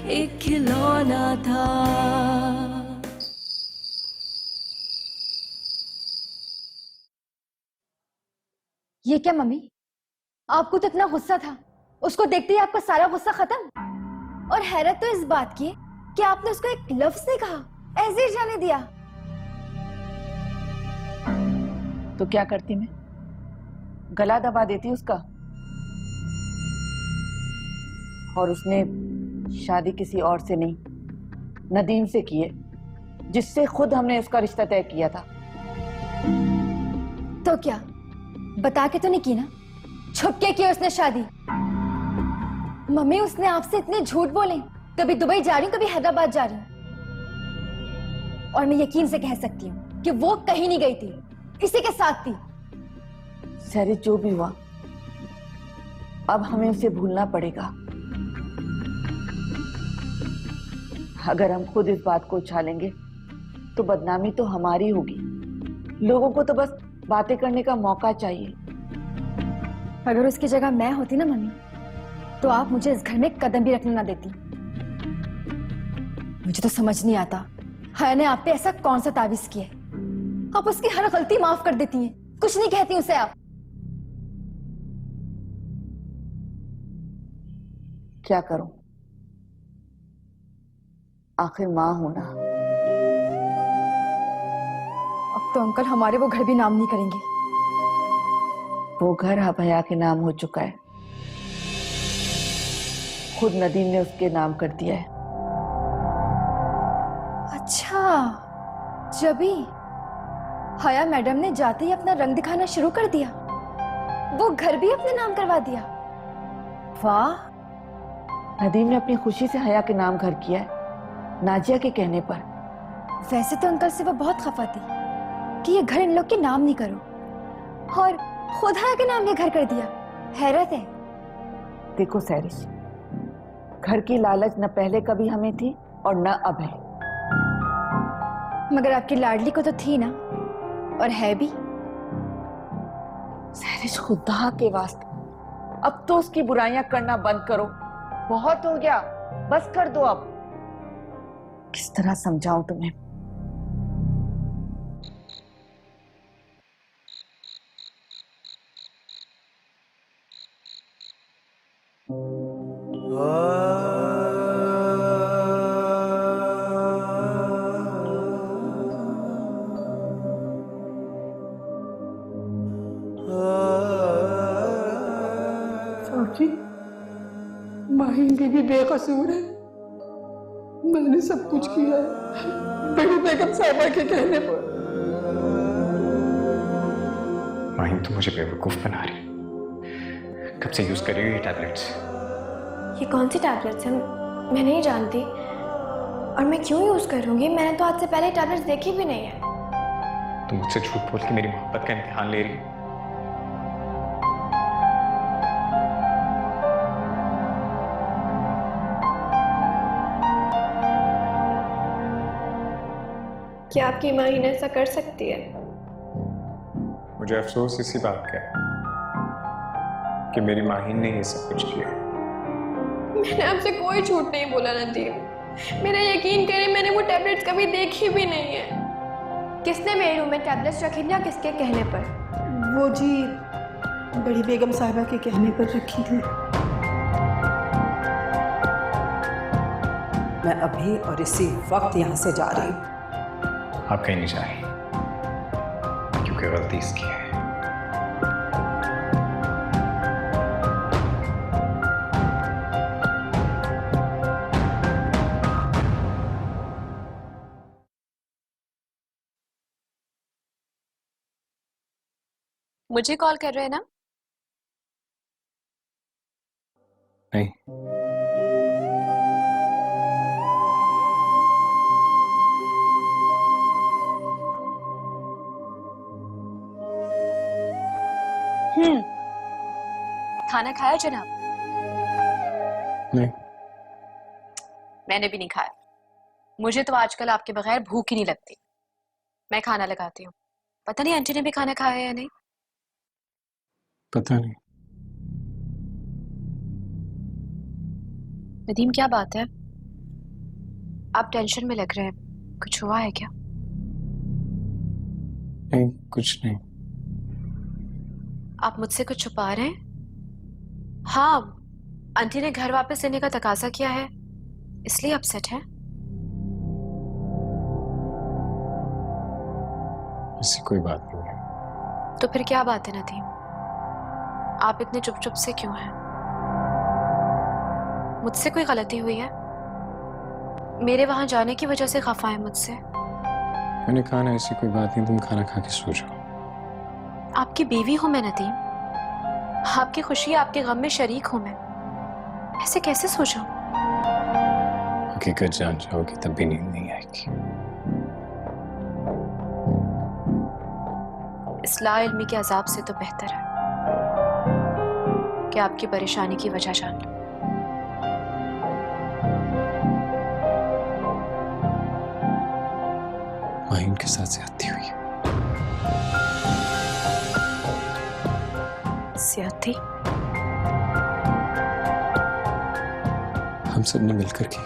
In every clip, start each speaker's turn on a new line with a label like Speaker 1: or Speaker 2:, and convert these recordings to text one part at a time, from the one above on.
Speaker 1: एक खिलौना था।
Speaker 2: ये क्या मम्मी, आपको तो इतना गुस्सा था, उसको देखते ही आपका सारा गुस्सा खत्म। और हैरत तो इस बात की कि आपने उसको एक लफ्ज नहीं कहा, ऐसे ही जाने दिया।
Speaker 3: तो क्या करती मैं? गला दबा देती उसका। और उसने शादी किसी और से नहीं, नदीम से की है, जिससे खुद हमने उसका रिश्ता तय किया था।
Speaker 2: तो क्या बता के तो नहीं की ना? छुप के की उसने शादी। मम्मी, उसने आपसे इतने झूठ बोले, कभी दुबई जा रही हूँ, कभी हैदराबाद जा रही हूँ, और मैं यकीन से कह सकती हूँ कि वो कहीं नहीं गई थी, इसी के साथ थी।
Speaker 3: सैरिश, जो भी हुआ, अब हमें उसे भूलना पड़ेगा। अगर हम खुद इस बात को उछालेंगे तो बदनामी तो हमारी होगी। लोगों को तो बस बातें करने का मौका चाहिए।
Speaker 2: अगर उसकी जगह मैं होती ना मम्मी, तो आप मुझे इस घर में कदम भी रखने ना देती। मुझे तो समझ नहीं आता, हया ने आप पे ऐसा कौन सा तावीज किया है? आप उसकी हर गलती माफ कर देती हैं, कुछ नहीं कहती उसे आप।
Speaker 3: क्या करूं? आखिर मां हूं ना।
Speaker 2: अब तो अंकल हमारे वो घर भी नाम नहीं करेंगे।
Speaker 3: वो घर अब हया के नाम हो चुका है। खुद नदीम ने उसके नाम कर दिया है।
Speaker 2: अच्छा, जबी हया मैडम ने जाते ही अपना रंग दिखाना शुरू कर दिया, वो घर भी अपने नाम करवा दिया। वाह!
Speaker 3: नदीम ने अपनी खुशी से हया के नाम घर किया है, नाजिया के कहने पर।
Speaker 2: वैसे तो अंकल से वो बहुत खफा थी कि ये घर इन लोग के नाम नहीं करो, और खुद हया के नाम ये घर कर दिया। हैरत है।
Speaker 3: देखो सैरिश, घर की लालच न पहले कभी हमें थी और न अब है।
Speaker 2: मगर आपकी लाडली को तो थी ना, और है भी।
Speaker 3: सैरिश, खुदा के वास्ते अब तो उसकी बुराइयां करना बंद करो। बहुत हो गया, बस कर दो अब। किस तरह समझाऊं तुम्हें?
Speaker 4: साक्षी, माही भी बेकसूर है। मैंने सब कुछ किया है बड़ी बेगम साहिबा के कहने पर।
Speaker 5: माहिम, तो मुझे बेवकूफ बना रही। कब से यूज कर रही हो ये टैबलेट्स?
Speaker 6: ये कौन सी टैबलेट्स हैं? मैं नहीं जानती, और मैं क्यों यूज करूंगी? मैंने तो आज से पहले टैबलेट्स देखी भी नहीं है।
Speaker 5: तुम मुझसे झूठ बोल के मेरी मोहब्बत का इम्तिहान ले रही हो।
Speaker 6: क्या आपकी माही ऐसा कर सकती है?
Speaker 5: मुझे अफसोस इसी बात का है कि मेरी माहिन ने ये सब कुछ किया।
Speaker 6: मैंने आपसे कोई झूठ नहीं बोला नदीम। मेरा यकीन करें, मैंने वो टैबलेट्स कभी देखी भी नहीं है। किसने मेरे रूम में टैबलेट्स रखी थी या किसके कहने पर?
Speaker 4: वो जी बड़ी बेगम साहिबा के कहने पर रखी थी। मैं अभी और इसी वक्त यहाँ से जा रही हूँ।
Speaker 5: आप कहीं नहीं जा रही, क्योंकि गलती इसकी है।
Speaker 7: मुझे कॉल कर रहे हैं ना?
Speaker 5: नहीं,
Speaker 7: खाना खाया जनाब?
Speaker 5: नहीं।
Speaker 7: मैंने भी नहीं खाया। मुझे तो आजकल आपके बगैर भूख ही नहीं लगती। मैं खाना लगाती हूँ। पता नहीं आंटी ने भी खाना खाया या नहीं।
Speaker 5: पता नहीं।
Speaker 7: नदीम, क्या बात है? आप टेंशन में लग रहे हैं, कुछ हुआ है क्या?
Speaker 5: नहीं, कुछ नहीं।
Speaker 7: आप मुझसे कुछ छुपा रहे हैं? हाँ, आंटी ने घर वापस लेने का तकाजा किया है, इसलिए अपसेट है।
Speaker 5: ऐसी कोई बात नहीं है।
Speaker 7: तो फिर क्या बात है नदीम? आप इतने चुप चुप से क्यों हैं? मुझसे कोई गलती हुई है? मेरे वहां जाने की वजह से खफा है मुझसे?
Speaker 5: मैंने कहा ना ऐसी कोई बात नहीं, तुम खाना खा के सो जाओ।
Speaker 7: आपकी बीवी हूं मैं नदीम, आपकी खुशी आपके गम में शरीक हूं मैं, ऐसे कैसे सो जाऊं?
Speaker 5: हकीकत जान जाओगी तब भी नींद नहीं आएगी।
Speaker 7: इस लाइल्मी के अजाब से तो बेहतर है कि आपकी परेशानी की वजह जान लो।
Speaker 5: माहिन के साथ ज्यादती हुई है।
Speaker 7: ज्यादती?
Speaker 5: हम सब ने मिलकर की है।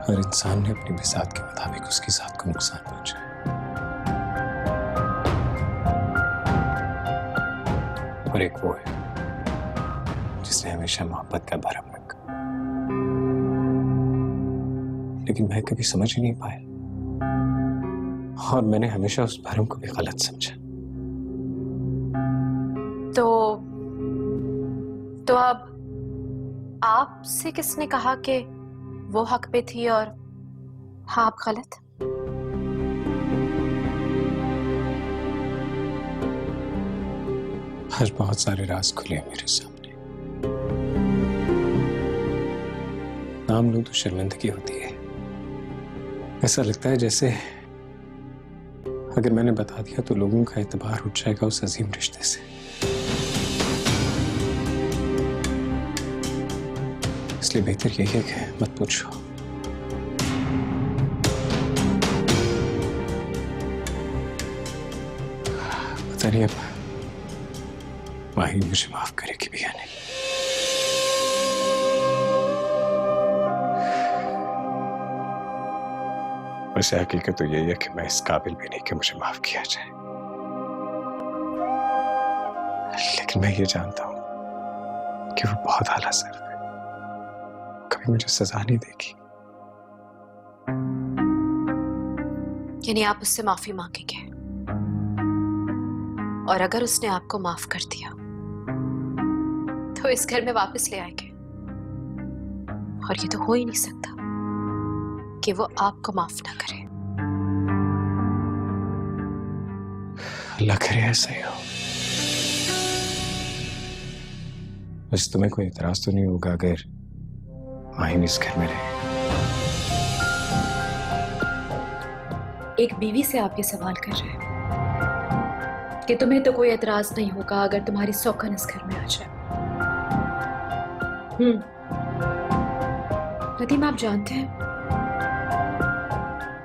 Speaker 5: हर इंसान ने अपनी बिसात के मुताबिक उसकी जात को नुकसान पहुंचाया। और एक वो है जिसने हमेशा मोहब्बत का भरम रखा, लेकिन मैं कभी समझ ही नहीं पाया और मैंने हमेशा उस भरम को भी गलत समझा।
Speaker 7: तो अब आपसे किसने कहा कि वो हक पे थी और हाँ आप गलत?
Speaker 5: आज बहुत सारे राज खुले हैं मेरे सामने। नाम लो तो शर्मिंदगी होती है। ऐसा लगता है जैसे अगर मैंने बता दिया तो लोगों का एतबार उठ जाएगा उस अजीम रिश्ते से। इसलिए बेहतर यही है कि मत पूछो। पता नहीं अब माही मुझे माफ करेगी भी या नहीं। वैसे हकीकत तो यही है कि मैं इस काबिल भी नहीं कि मुझे माफ किया जाए, लेकिन मैं ये जानता हूं कि वो बहुत आला सर्द है, कभी मुझे सजा नहीं देगी।
Speaker 7: यानी आप उससे माफी मांगेंगे, और अगर उसने आपको माफ कर दिया तो इस घर में वापस ले आएंगे, और ये तो हो ही नहीं सकता कि वो आपको माफ ना करे।
Speaker 5: अल्लाह करे ऐसा ही हो। बस तुम्हें कोई इतराज तो नहीं होगा अगर माहिन इस घर में रहे?
Speaker 7: एक बीवी से आप ये सवाल कर रहे हैं कि तुम्हें तो कोई एतराज नहीं होगा अगर तुम्हारी सौकन इस घर में आ जाए। नदीम, आप जानते हैं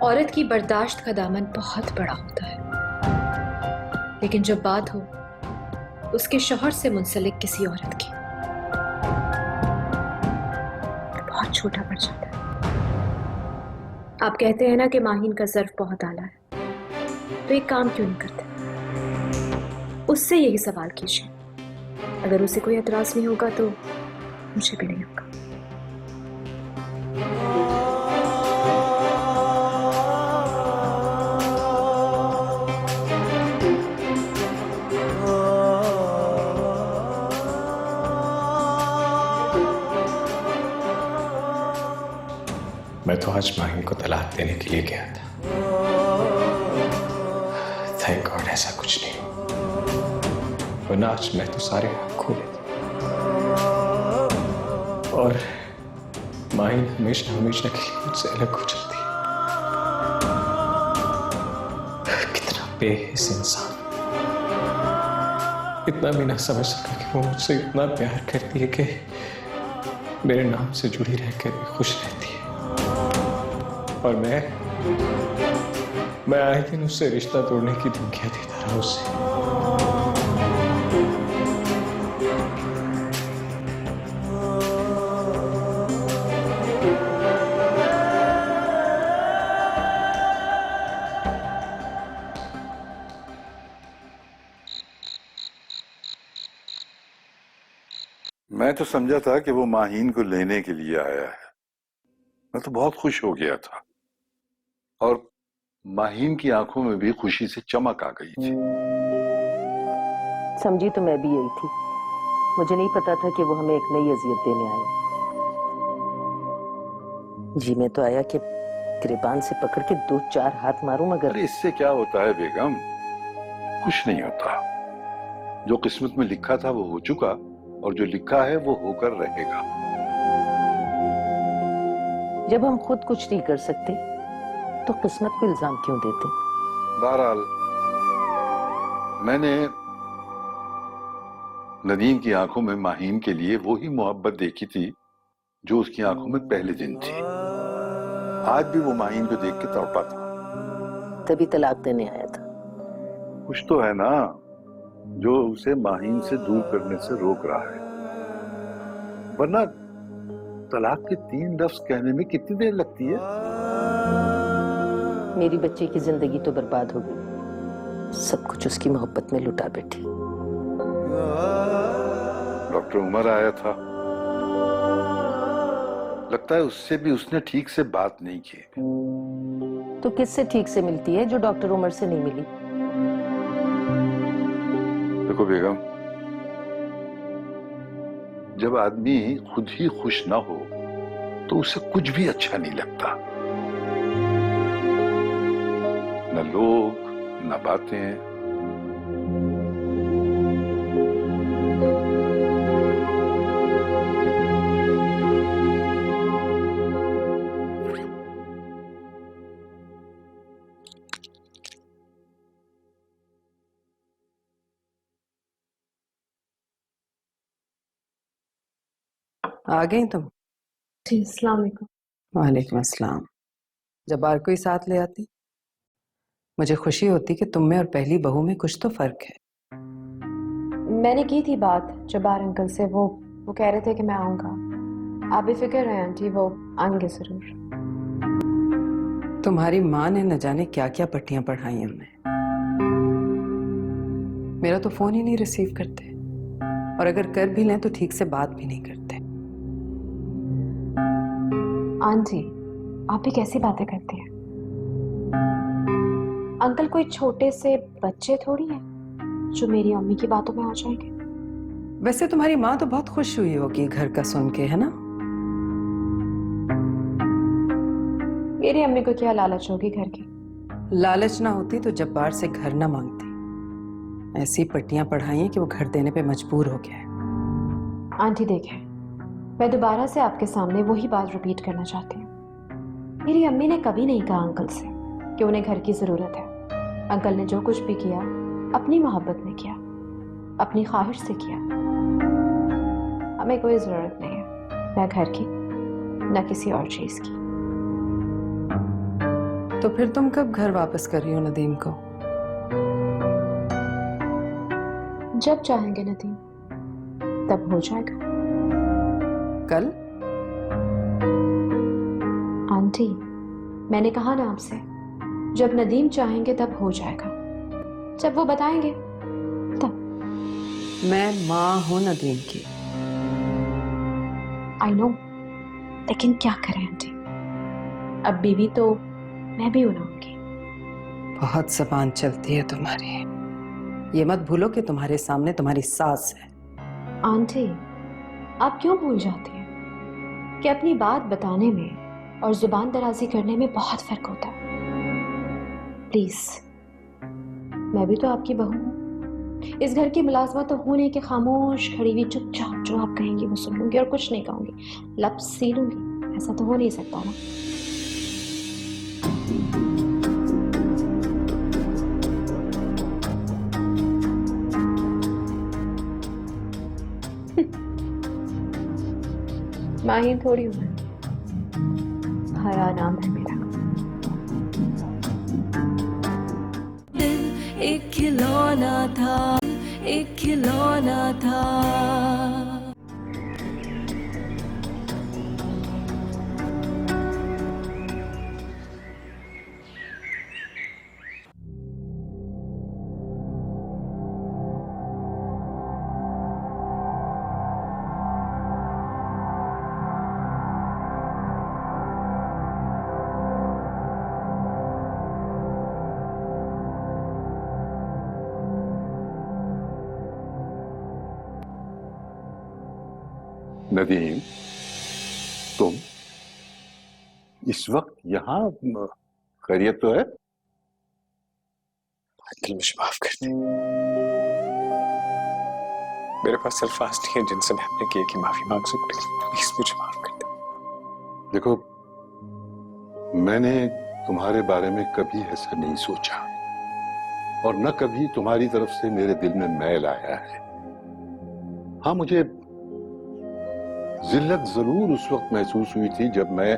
Speaker 7: औरत की बर्दाश्त का दामन बहुत बड़ा होता है, लेकिन जब बात हो उसके शौहर से मुंसलिक किसी औरत की तो बहुत छोटा पड़ जाता है। आप कहते हैं ना कि माहिन का ज़र्फ बहुत आला है, तो एक काम क्यों नहीं करते, उससे यही सवाल कीजिए। अगर उसे कोई एतराज नहीं होगा तो मुझे भी नहीं होगा।
Speaker 5: मैं तो आज माहिन को तलाक देने के लिए गया था। थैंक गॉड ऐसा कुछ नहीं, वरना आज मैं तो सारे हक खो लेता। और माहिन हमेशा हमेशा के लिए मुझसे अलग हो जाती है। कितना बेहिस इंसान, इतना भी ना समझ सका कि वो मुझसे इतना प्यार करती है कि मेरे नाम से जुड़ी रहकर भी खुश रहती है। और मैं आए दिन उससे रिश्ता तोड़ने की धमकियां देता रहा उसे।
Speaker 8: मैं तो समझा था कि वो माहीन को लेने के लिए आया है। मैं तो बहुत खुश हो गया था और माहीन की आंखों में भी खुशी से चमक आ गई थी।
Speaker 3: समझी तो मैं भी यही थी। मुझे नहीं पता था कि वो हमें एक नई अजियत देने आए। जी में तो आया कि गिरबान से पकड़ के 2-4 हाथ मारूं, मगर
Speaker 8: अरे इससे क्या होता है बेगम, कुछ नहीं होता। जो किस्मत में लिखा था वो हो चुका और जो लिखा है वो होकर रहेगा।
Speaker 3: जब हम खुद कुछ नहीं कर सकते तो किस्मत को इल्जाम क्यों देते?
Speaker 8: बहरहाल मैंने नदीम की आंखों में माहीन के लिए वो ही मोहब्बत देखी थी जो उसकी आंखों में पहले दिन थी। आज भी वो माहीन को देख के तड़पा था।
Speaker 3: तभी तलाक देने आया था।
Speaker 8: कुछ तो है ना जो उसे माहीन से दूर करने से रोक रहा है, वरना तलाक के 3 लफ्ज कहने में कितनी देर लगती है?
Speaker 3: मेरी बच्चे की जिंदगी तो बर्बाद हो गई, सब कुछ उसकी मोहब्बत में लुटा बैठी।
Speaker 8: डॉक्टर उमर आया था, लगता है उससे भी उसने ठीक से बात नहीं की।
Speaker 3: तो किससे ठीक से मिलती है जो डॉक्टर उमर से नहीं मिली?
Speaker 8: देखो बेगम, जब आदमी खुद ही खुश ना हो तो उसे कुछ भी अच्छा नहीं लगता। न लोग न बातें।
Speaker 4: आ गई तुम?
Speaker 7: जी अस्सलाम वालेकुम।
Speaker 4: वालेकुम अस्सलाम। जब बार कोई साथ ले आती मुझे खुशी होती कि तुम में और पहली बहू में कुछ तो फर्क है।
Speaker 7: मैंने की थी बात जब्बार अंकल से, वो कह रहे थे कि मैं आऊंगा। आप बेफिक्र हैं आंटी, वो आएंगे जरूर।
Speaker 4: तुम्हारी माँ ने न जाने क्या क्या पट्टियां पढ़ाई हमें। मेरा तो फोन ही नहीं रिसीव करते, और अगर कर भी लें तो ठीक से बात भी नहीं करते।
Speaker 7: आंटी आप भी कैसी बातें करती हैं? अंकल कोई छोटे से बच्चे थोड़ी हैं जो मेरी अम्मी की बातों में आ जाएंगे।
Speaker 4: वैसे तुम्हारी माँ तो बहुत खुश हुई होगी घर का सुन के, है ना?
Speaker 7: मेरी अम्मी को क्या लालच होगी घर की?
Speaker 4: लालच ना होती तो जब्बार से घर ना मांगती। ऐसी पट्टियां पढ़ाई हैं कि वो घर देने पे मजबूर हो गया है।
Speaker 7: आंटी देखें, मैं दोबारा से आपके सामने वही बात रिपीट करना चाहती हूँ। मेरी अम्मी ने कभी नहीं कहा अंकल से कि उन्हें घर की जरूरत है। अंकल ने जो कुछ भी किया अपनी मोहब्बत में किया, अपनी ख्वाहिश से किया। हमें कोई जरूरत नहीं है न घर की न किसी और चीज की।
Speaker 4: तो फिर तुम कब घर वापस कर रही हो नदीम को?
Speaker 7: जब चाहेंगे नदीम तब हो जाएगा।
Speaker 4: कल?
Speaker 7: आंटी मैंने कहा ना आपसे, जब नदीम चाहेंगे तब हो जाएगा, जब वो बताएंगे तब।
Speaker 4: मैं माँ हूं नदीम की।
Speaker 7: आई नो, लेकिन क्या करें आंटी, अब बीवी तो मैं भी होना होगी।
Speaker 4: बहुत जबान चलती है तुम्हारी। ये मत भूलो कि तुम्हारे सामने तुम्हारी सास है।
Speaker 7: आंटी आप क्यों भूल जाती हैं कि अपनी बात बताने में और जुबान दराजी करने में बहुत फर्क होता है। प्लीज, मैं भी तो आपकी बहू हूँ। इस घर की मुलाजमा तो हूं नहीं कि खामोश खड़ी हुई चुपचाप जो आप कहेंगी वो सुन लूंगी और कुछ नहीं कहूंगी, लब सी लूंगी। ऐसा तो हो नहीं सकता ना। माहिन थोड़ी हूं मैं, हरा नाम है मेरा।
Speaker 1: दिल एक खिलौना था, एक खिलौना था।
Speaker 8: नदीम, तुम इस वक्त यहाँ? खैरियत तो है?
Speaker 5: अंकल मुझे माफ कर दे। मेरे पास अल्फाज नहीं है जिनसे मैं अपने किए की माफी मांग सकती हूँ। प्लीज मुझे माफ कर दे।
Speaker 8: देखो, मैंने तुम्हारे बारे में कभी ऐसा नहीं सोचा और न कभी तुम्हारी तरफ से मेरे दिल में मैल आया है। हाँ, मुझे जिल्लत जरूर उस वक्त महसूस हुई थी जब मैं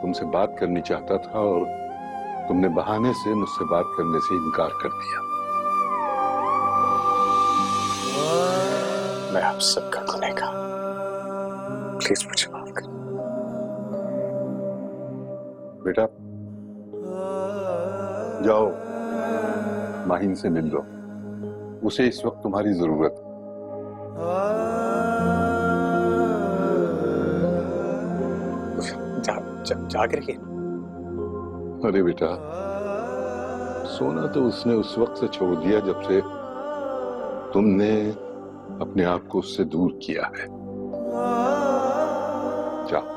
Speaker 8: तुमसे बात करनी चाहता था और तुमने बहाने से मुझसे बात करने से इनकार कर दिया।
Speaker 5: मैं आप सबका गुनहगार, प्लीज मुझे माफ कर।
Speaker 8: बेटा, जाओ माहिन से मिल लो, उसे इस वक्त तुम्हारी जरूरत है।
Speaker 5: जाग रही है?
Speaker 8: अरे बेटा, सोना तो उसने उस वक्त से छोड़ दिया जब से तुमने अपने आप को उससे दूर किया है। जाओ।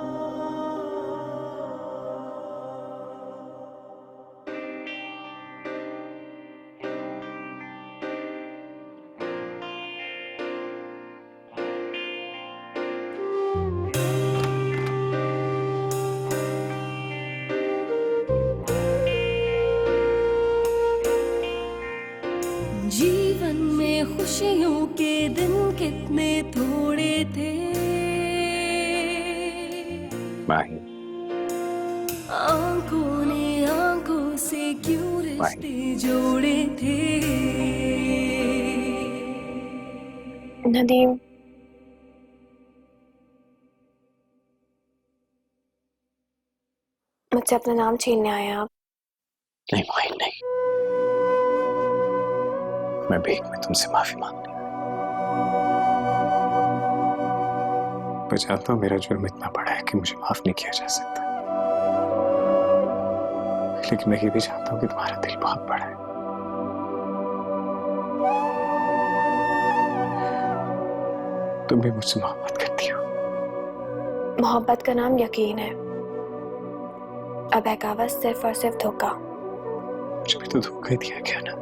Speaker 1: जीवन में खुशियों के दिन कितने थोड़े थे,
Speaker 5: माही,
Speaker 1: आंखों ने आंखों से क्यों रिश्ते जोड़े थे।
Speaker 6: नदीम, मुझसे अपना नाम छीनने आए आप?
Speaker 5: नहीं माही, नहीं। मैं भीख में तुमसे माफी मांगने आया। मैं जानता हूं मेरा जुर्म इतना बड़ा है कि मुझे माफ नहीं किया जा सकता, लेकिन मैं ये भी जानता हूं कि तुम्हारा दिल बहुत बड़ा है। तुम भी मुझसे मोहब्बत करती हो।
Speaker 6: मोहब्बत का नाम यकीन है, अब बहकावा सिर्फ और सिर्फ धोखा।
Speaker 5: मुझे भी तो धोखा ही दिया गया ना।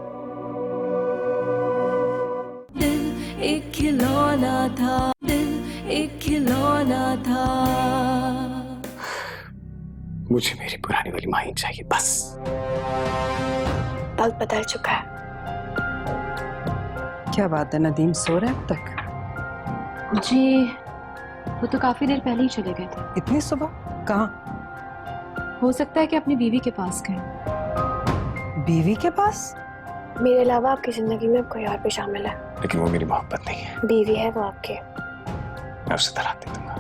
Speaker 1: दिल एक खिलौना था, दिल एक खिलौना था।
Speaker 5: मुझे मेरी पुरानी वाली माही चाहिए, बस।
Speaker 6: वक्त बदल चुका है।
Speaker 4: क्या बात है नदीम, सो रहे अब तक?
Speaker 7: जी, वो तो काफी देर पहले ही चले गए थे।
Speaker 4: इतनी सुबह? कहाँ?
Speaker 7: हो सकता है कि अपनी बीवी के पास गए।
Speaker 4: बीवी के पास?
Speaker 6: मेरे अलावा आपकी जिंदगी में अब कोई और भी शामिल है।
Speaker 5: लेकिन वो मेरी मोहब्बत नहीं है।
Speaker 6: बीवी है वो आपकी।
Speaker 5: मैं उसे तलाक दे दूंगा।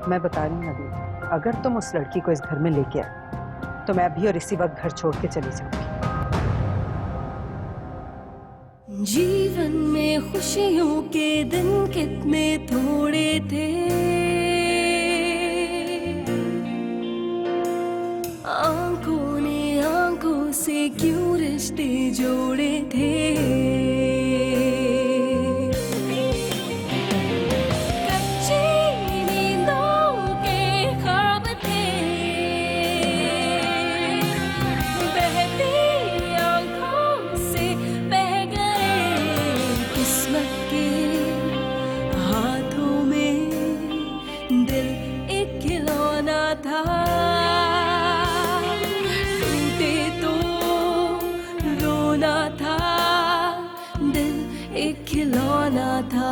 Speaker 4: मैं बता रही हूँ नदीम, अगर तुम उस लड़की को इस घर में लेके आए तो मैं अभी और इसी वक्त घर छोड़ के चली जाऊंगी।
Speaker 1: जीवन में खुशियों के दिन कितने थोड़े थे, आंखों ने आंखों से क्यों रिश्ते जोड़े थे। कच्ची नींदों के ख्वाब थे, बहती आंखों से बह गए किस्मत के हाथों में। दिल एक खिलौना था, टूटे तो रोना था। दिल एक खिलौना था।